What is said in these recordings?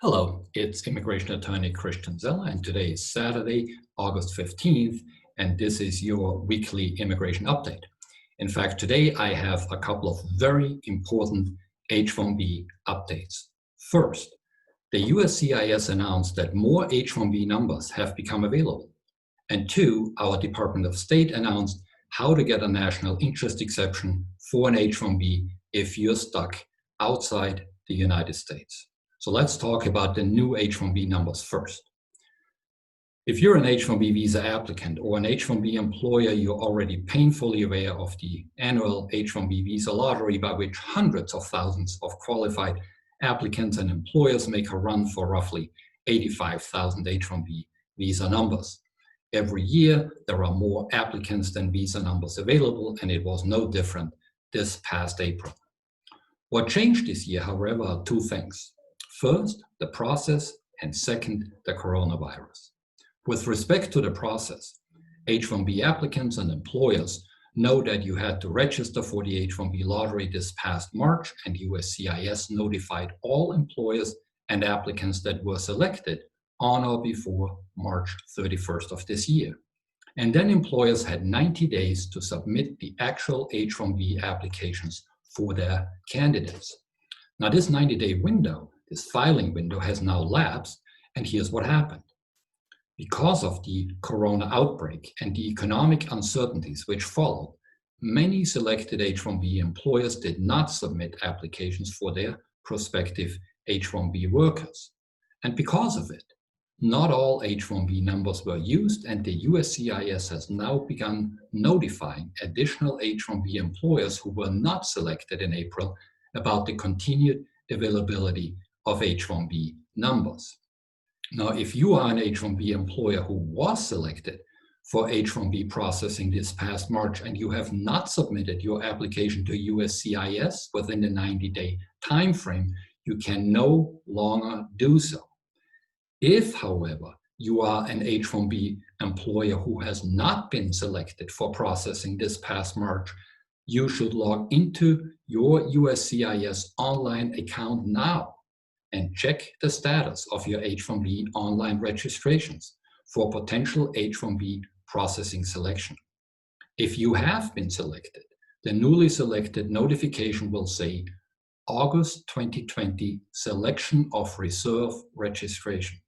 Hello, it's immigration attorney Christian Zeller, and today is Saturday, August 15th, and this is your weekly immigration update. In fact, today I have a couple of very important H-1b updates. First, the USCIS announced that more H-1b numbers have become available. And two, our Department of State announced how to get a national interest exception for an H-1b if you're stuck outside the United States. So let's talk about the new H-1b numbers first. If you're an H-1b visa applicant or an H-1b employer, you're already painfully aware of the annual H-1b visa lottery by which hundreds of thousands of qualified applicants and employers make a run for roughly 85,000 H-1b visa numbers. Every year, there are more applicants than visa numbers available, and it was no different this past April. What changed this year, however, are two things. First, the process, and second, the coronavirus. With respect to the process, H-1b applicants and employers know that you had to register for the H-1b lottery this past March, and USCIS notified all employers and applicants that were selected on or before March 31st of this year. And then employers had 90 days to submit the actual H-1b applications for their candidates. Now, this 90-day window, this filing window, has now lapsed, and here's what happened. Because of the corona outbreak and the economic uncertainties which followed, many selected H-1b employers did not submit applications for their prospective H-1b workers. And because of it, not all H-1b numbers were used, and the USCIS has now begun notifying additional H-1b employers who were not selected in April about the continued availability of H-1b numbers. Now, if you are an H-1b employer who was selected for H-1b processing this past March and you have not submitted your application to USCIS within the 90-day time frame, you can no longer do so. If, however, you are an H-1b employer who has not been selected for processing this past March, you should log into your USCIS online account now and check the status of your H-1b online registrations for potential H-1b processing selection. If you have been selected, the newly selected notification will say August 2020 selection of reserve registration,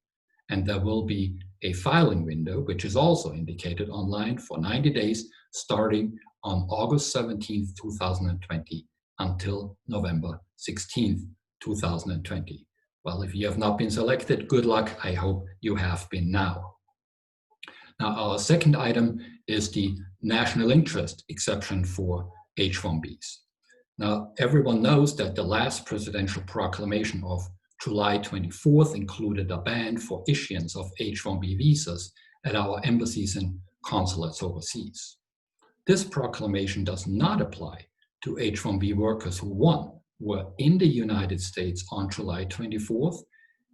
and there will be a filing window, which is also indicated online, for 90 days starting on August 17th, 2020 until November 16th, 2020. Well, if you have not been selected, good luck. I hope you have been now. Now, our second item is the national interest exception for H-1Bs. Now, everyone knows that the last presidential proclamation of July 24th included a ban for issuance of H-1B visas at our embassies and consulates overseas. This proclamation does not apply to H-1B workers who, one, were in the United States on July 24th,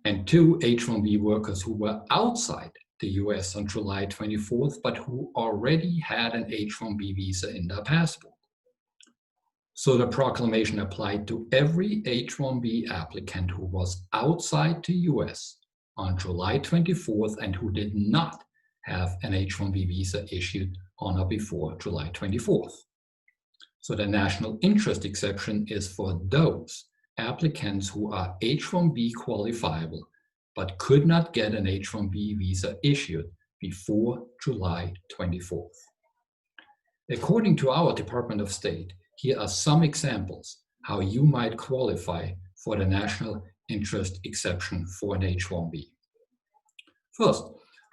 and two, H-1B workers who were outside the US on July 24th, but who already had an H-1B visa in their passport. So the proclamation applied to every H-1B applicant who was outside the US on July 24th and who did not have an H-1B visa issued on or before July 24th. So the national interest exception is for those applicants who are H-1B qualifiable but could not get an H-1B visa issued before July 24th. According to our Department of State, here are some examples how you might qualify for the national interest exception for an H-1B. First,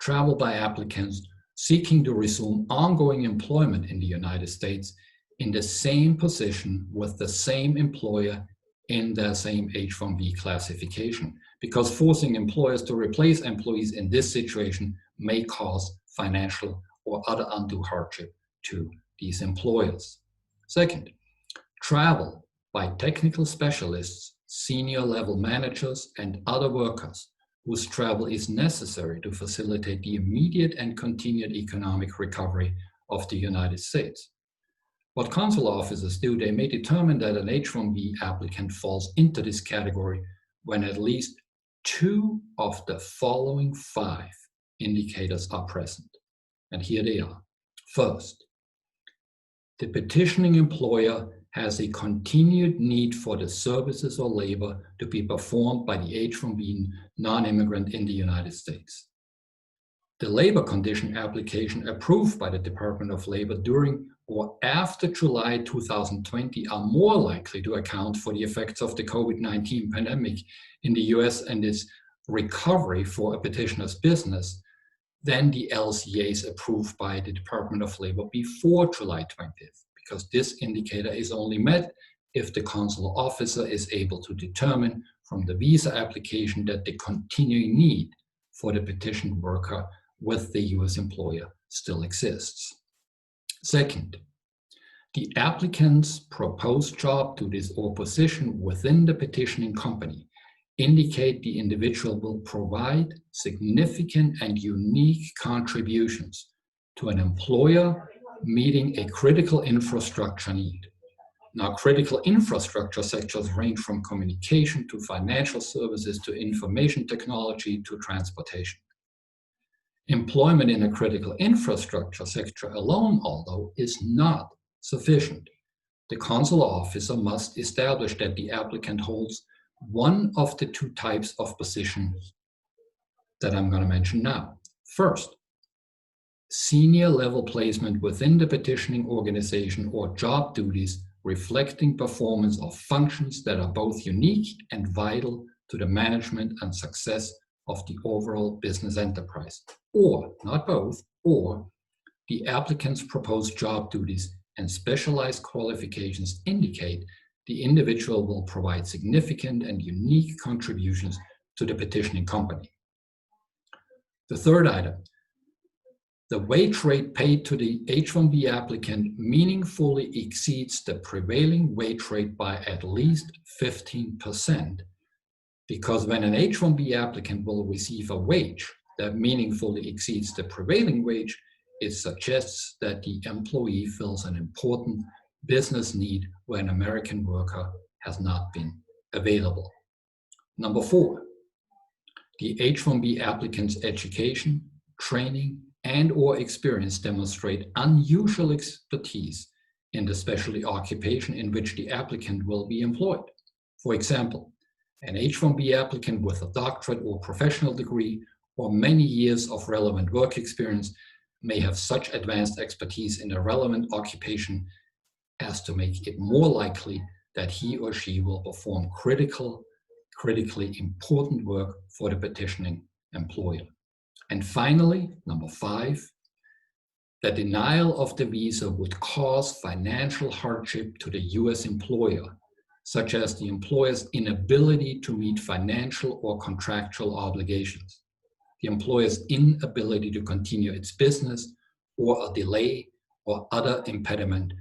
travel by applicants seeking to resume ongoing employment in the United States in the same position with the same employer in their same H-1B classification, because forcing employers to replace employees in this situation may cause financial or other undue hardship to these employers. Second, travel by technical specialists, senior level managers, and other workers whose travel is necessary to facilitate the immediate and continued economic recovery of the United States. What consular officers do, they may determine that an H-1B applicant falls into this category when at least 2 of the following 5 indicators are present. And here they are. First, the petitioning employer has a continued need for the services or labor to be performed by the H-1b non-immigrant in the United States. The labor condition application approved by the Department of Labor during or after July 2020 are more likely to account for the effects of the COVID-19 pandemic in the US and its recovery for a petitioner's business than the LCAs approved by the Department of Labor before July 20th, because this indicator is only met if the consular officer is able to determine from the visa application that the continuing need for the petitioned worker with the US employer still exists. Second, the applicant's proposed job duties or position within the petitioning company indicate the individual will provide significant and unique contributions to an employer meeting a critical infrastructure need. Now, critical infrastructure sectors range from communication to financial services to information technology to transportation. Employment in a critical infrastructure sector alone, although, is not sufficient. The consular officer must establish that the applicant holds one of the 2 types of positions that I'm going to mention now. First, senior level placement within the petitioning organization or job duties reflecting performance of functions that are both unique and vital to the management and success of the overall business enterprise, or not both, or the applicant's proposed job duties and specialized qualifications indicate the individual will provide significant and unique contributions to the petitioning company. The third item, the wage rate paid to the H-1b applicant meaningfully exceeds the prevailing wage rate by at least 15%, because when an H-1b applicant will receive a wage that meaningfully exceeds the prevailing wage, it suggests that the employee fills an important business need where an American worker has not been available. Number 4, the H-1b applicant's education, training, and/or experience demonstrate unusual expertise in the specialty occupation in which the applicant will be employed. For example, an H-1b applicant with a doctorate or professional degree or many years of relevant work experience may have such advanced expertise in a relevant occupation as to make it more likely that he or she will perform critically important work for the petitioning employer. And finally, number 5, the denial of the visa would cause financial hardship to the US employer, such as the employer's inability to meet financial or contractual obligations, the employer's inability to continue its business, or a delay or other impediment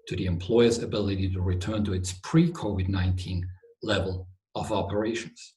to the employer's ability to return to its pre-COVID-19 level of operations.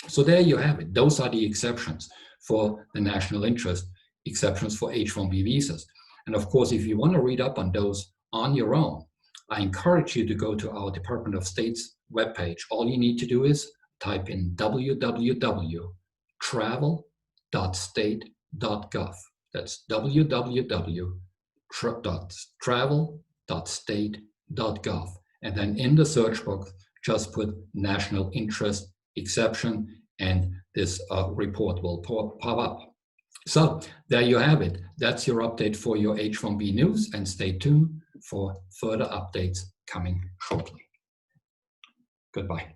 So there you have it. Those are the exceptions for the national interest, exceptions for H-1b visas. And of course, if you want to read up on those on your own, I encourage you to go to our Department of State's webpage. All you need to do is type in www.travel.state.gov. That's www.travel.state.gov. And then in the search box, just put national interest exception, and this report will pop up. So there you have it. That's your update for your H-1b news, and stay tuned for further updates coming shortly. Goodbye.